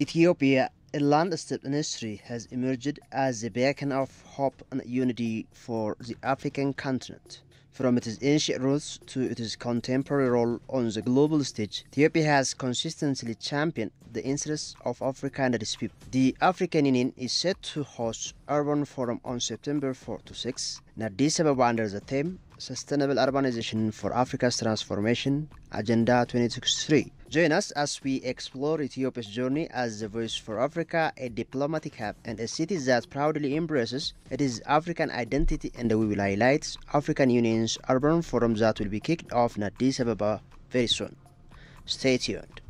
Ethiopia, a land steeped in history, has emerged as a beacon of hope and unity for the African continent. From its ancient roots to its contemporary role on the global stage, Ethiopia has consistently championed the interests of Africa and its people. The African Union is set to host Urban Forum on September 4 to 6 in Addis Ababa under the theme Sustainable Urbanization for Africa's Transformation, Agenda 2063. Join us as we explore Ethiopia's journey as a voice for Africa, a diplomatic hub, and a city that proudly embraces its African identity, and we will highlight African Union's urban forum that will be kicked off in Addis Ababa very soon. Stay tuned.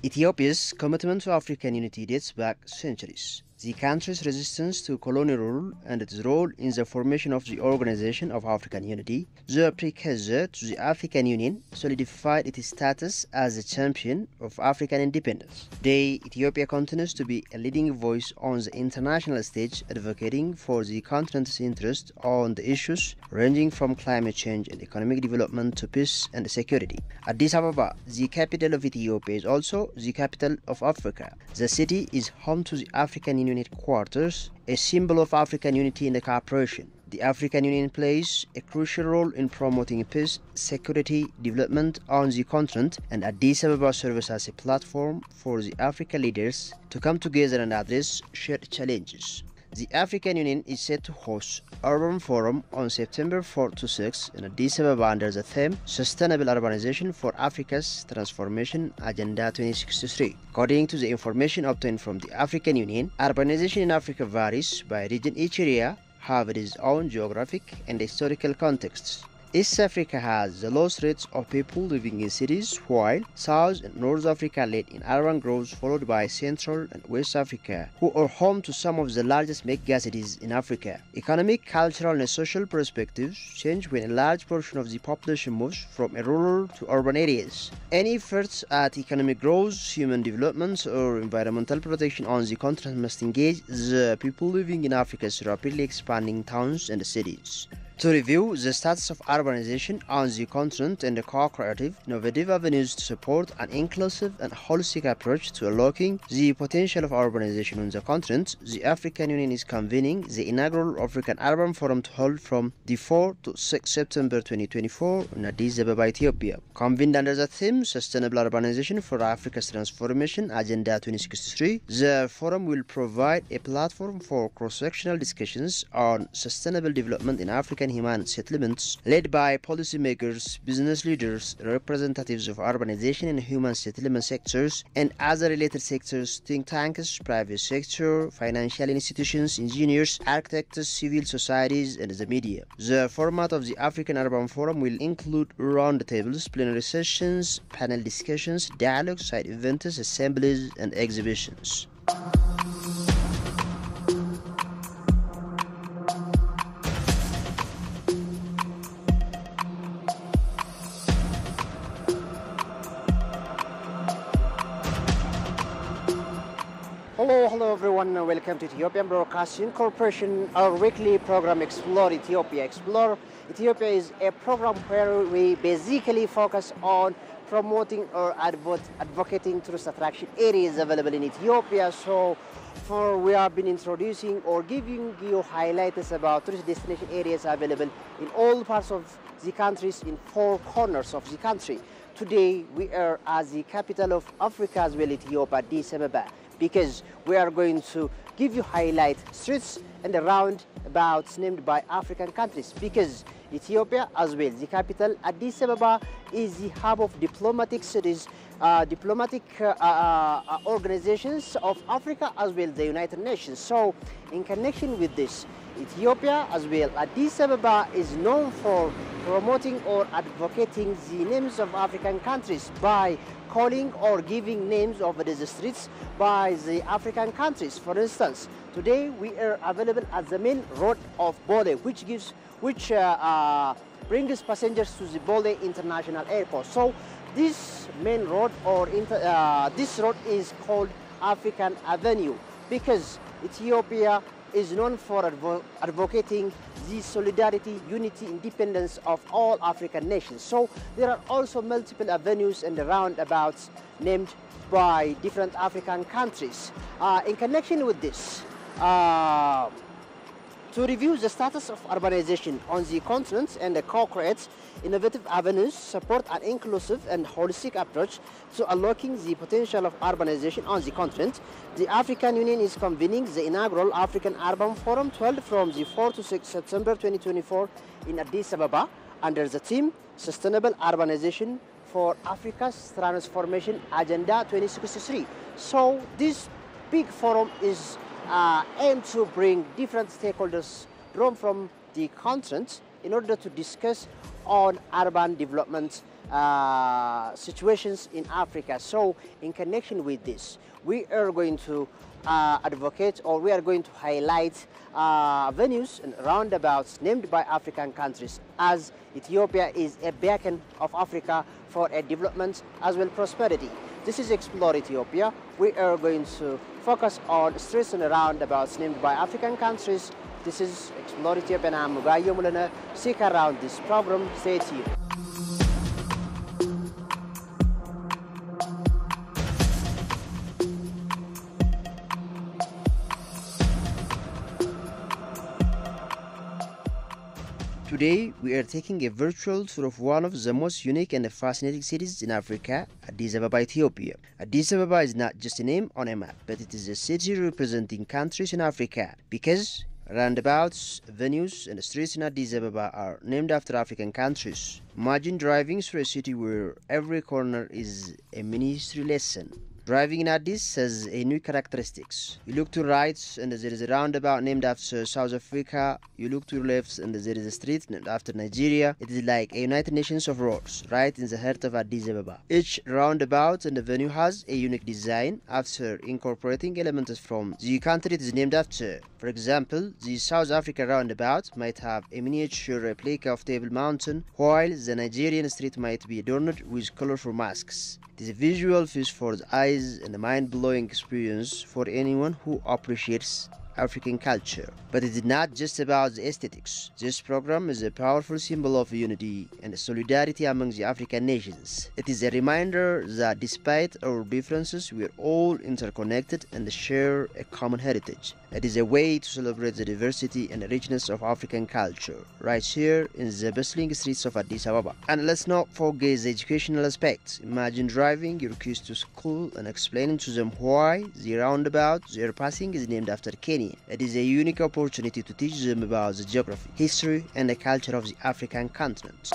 Ethiopia's commitment to African unity dates back centuries. The country's resistance to colonial rule and its role in the formation of the Organization of African Unity, the precursor to the African Union, solidified its status as a champion of African independence. Today, Ethiopia continues to be a leading voice on the international stage, advocating for the continent's interest on the issues ranging from climate change and economic development to peace and security. Addis Ababa, the capital of Ethiopia, is also the capital of Africa. The city is home to the African Union headquarters, a symbol of African unity and cooperation. The African Union plays a crucial role in promoting peace, security, development on the continent, and Addis Ababa serves as a platform for the African leaders to come together and address shared challenges. The African Union is set to host Urban Forum on September 4 to 6 in Addis Ababa under the theme Sustainable Urbanization for Africa's Transformation, Agenda 2063. According to the information obtained from the African Union, urbanization in Africa varies by region. Each area has its own geographic and historical contexts. East Africa has the lowest rates of people living in cities, while South and North Africa lead in urban growth, followed by Central and West Africa, who are home to some of the largest megacities in Africa. Economic, cultural, and social perspectives change when a large portion of the population moves from rural to urban areas. Any efforts at economic growth, human development, or environmental protection on the continent must engage the people living in Africa's rapidly expanding towns and cities. To review the status of urbanization on the continent and the co-creative, innovative avenues to support an inclusive and holistic approach to unlocking the potential of urbanization on the continent, the African Union is convening the inaugural African Urban Forum to hold from the 4 to 6 September 2024 in Addis Ababa, Ethiopia. Convened under the theme Sustainable Urbanization for Africa's Transformation, Agenda 2063, the forum will provide a platform for cross-sectional discussions on sustainable development in African human settlements, led by policymakers, business leaders, representatives of urbanization and human settlement sectors, and other related sectors, think tanks, private sector, financial institutions, engineers, architects, civil societies, and the media. The format of the African Urban Forum will include roundtables, plenary sessions, panel discussions, dialogues, side events, assemblies, and exhibitions. Hello everyone, welcome to Ethiopian Broadcasting Corporation, our weekly program Explore Ethiopia. Explore Ethiopia is a program where we basically focus on promoting or advocating tourist attraction areas available in Ethiopia. So we have been introducing or giving you highlights about tourist destination areas available in all parts of the countries, in 4 corners of the country. Today we are at the capital of Africa as well, Ethiopia, Addis Ababa, because we are going to give you highlight streets and roundabouts named by African countries, because Ethiopia as well, the capital Addis Ababa, is the hub of diplomatic cities, diplomatic organizations of Africa as well, the United Nations. So in connection with this, Ethiopia as well, Addis Ababa is known for promoting or advocating the names of African countries by calling or giving names of the streets by the African countries. For instance, today we are available at the main road of Bole, which brings passengers to the Bole International Airport. So this main road or this road is called African Avenue because Ethiopia is known for advocating the solidarity, unity, independence of all African nations. So there are also multiple avenues and roundabouts named by different African countries. In connection with this, to review the status of urbanization on the continent and the co-create innovative avenues, support an inclusive and holistic approach to unlocking the potential of urbanization on the continent, the African Union is convening the inaugural African Urban Forum held from the 4 to 6 September 2024 in Addis Ababa under the theme Sustainable Urbanization for Africa's Transformation Agenda 2063. So this big forum is aimed to bring different stakeholders drawn from the continent in order to discuss on urban development situations in Africa. So in connection with this, we are going to advocate, or we are going to highlight venues and roundabouts named by African countries, as Ethiopia is a beacon of Africa for a development as well prosperity. This is Explore Ethiopia. We are going to focus on streets and roundabouts named by African countries. This is Explore Ethiopia, and I'm Mugayo Mulana. Stick around this program. Stay tuned. Today, we are taking a virtual tour of one of the most unique and fascinating cities in Africa, Addis Ababa, Ethiopia. Addis Ababa is not just a name on a map, but it is a city representing countries in Africa, because roundabouts, venues, and streets in Addis Ababa are named after African countries. Imagine driving through a city where every corner is a mini history lesson. Driving in Addis has a new characteristics. You look to right and there is a roundabout named after South Africa. You look to your left and there is a street named after Nigeria. It is like a United Nations of roads, right in the heart of Addis Ababa. Each roundabout and the venue has a unique design after incorporating elements from the country it is named after. For example, the South Africa roundabout might have a miniature replica of Table Mountain, while the Nigerian street might be adorned with colorful masks. It is a visual feast for the eyes and a mind-blowing experience for anyone who appreciates African culture. But it is not just about the aesthetics. This program is a powerful symbol of unity and solidarity among the African nations. It is a reminder that despite our differences, we are all interconnected and share a common heritage. It is a way to celebrate the diversity and richness of African culture, right here in the bustling streets of Addis Ababa. And let's not forget the educational aspect. Imagine driving your kids to school and explaining to them why the roundabout they are passing is named after Kenya. It is a unique opportunity to teach them about the geography, history, and the culture of the African continent.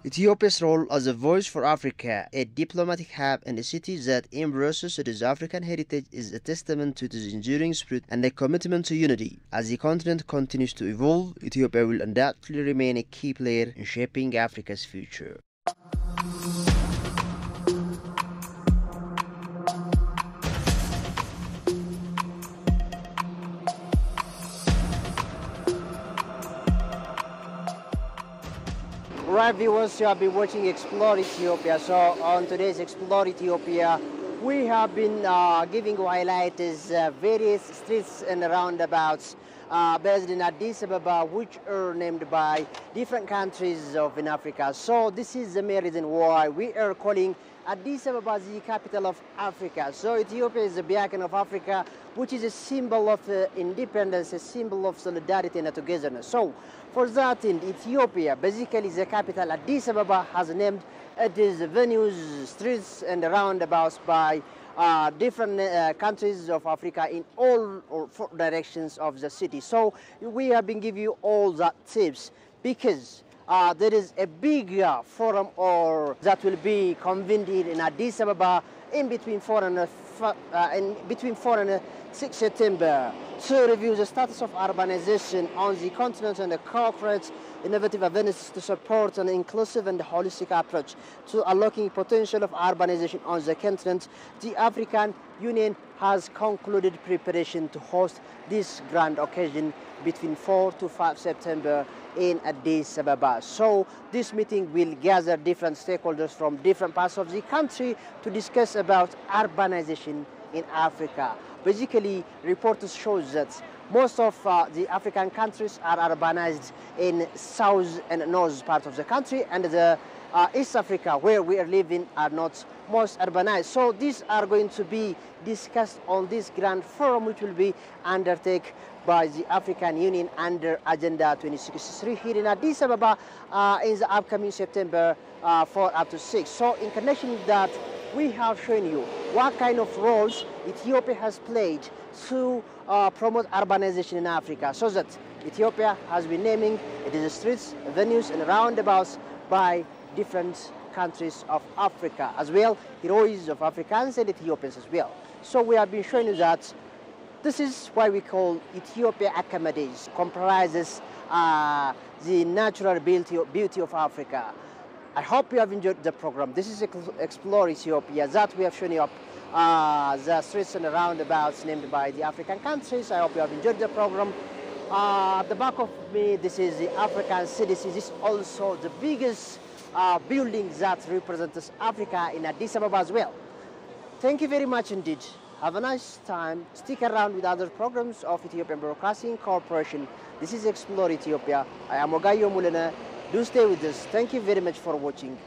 Ethiopia's role as a voice for Africa, a diplomatic hub and a city that embraces its African heritage, is a testament to its enduring spirit and a commitment to unity. As the continent continues to evolve, Ethiopia will undoubtedly remain a key player in shaping Africa's future. Right, viewers, you have been watching Explore Ethiopia. So on today's Explore Ethiopia, we have been giving highlights various streets and roundabouts based in Addis Ababa, which are named by different countries in Africa. So this is the main reason why we are calling Addis Ababa the capital of Africa. So Ethiopia is the beacon of Africa, which is a symbol of independence, a symbol of solidarity and togetherness. So for that, in Ethiopia, basically the capital Addis Ababa has named its venues, streets, and roundabouts by different countries of Africa in all four directions of the city. So we have been giving you all that tips because there is a big forum that will be convened in Addis Ababa in between 4 and 6 September to review the status of urbanization on the continent and the corporate innovative avenues to support an inclusive and holistic approach to unlocking potential of urbanization on the continent. The African Union has concluded preparation to host this grand occasion between 4 to 5 September in Addis Ababa. So this meeting will gather different stakeholders from different parts of the country to discuss about urbanization in Africa. Basically, reports show that most of the African countries are urbanized in south and north part of the country, and the East Africa, where we are living, are not most urbanized. So these are going to be discussed on this grand forum, which will be undertaken by the African Union under Agenda 2063 here in Addis Ababa in the upcoming September 4 up to 6. So in connection with that, we have shown you what kind of roles Ethiopia has played to promote urbanization in Africa, so that Ethiopia has been naming its streets, venues, and roundabouts by different countries of Africa, as well heroes of Africans and Ethiopians as well. So we have been showing you that this is why we call Ethiopia accommodates, comprises the natural beauty of Africa. I hope you have enjoyed the program. This is Explore Ethiopia, that we have shown you up the streets and roundabouts named by the African countries. I hope you have enjoyed the program. At the back of me, this is the African CDC. This is also the biggest building that represents Africa in Addis Ababa as well. Thank you very much indeed. Have a nice time. Stick around with other programs of Ethiopian Broadcasting Corporation. This is Explore Ethiopia. I am Ogayo Mulena. Do stay with us. Thank you very much for watching.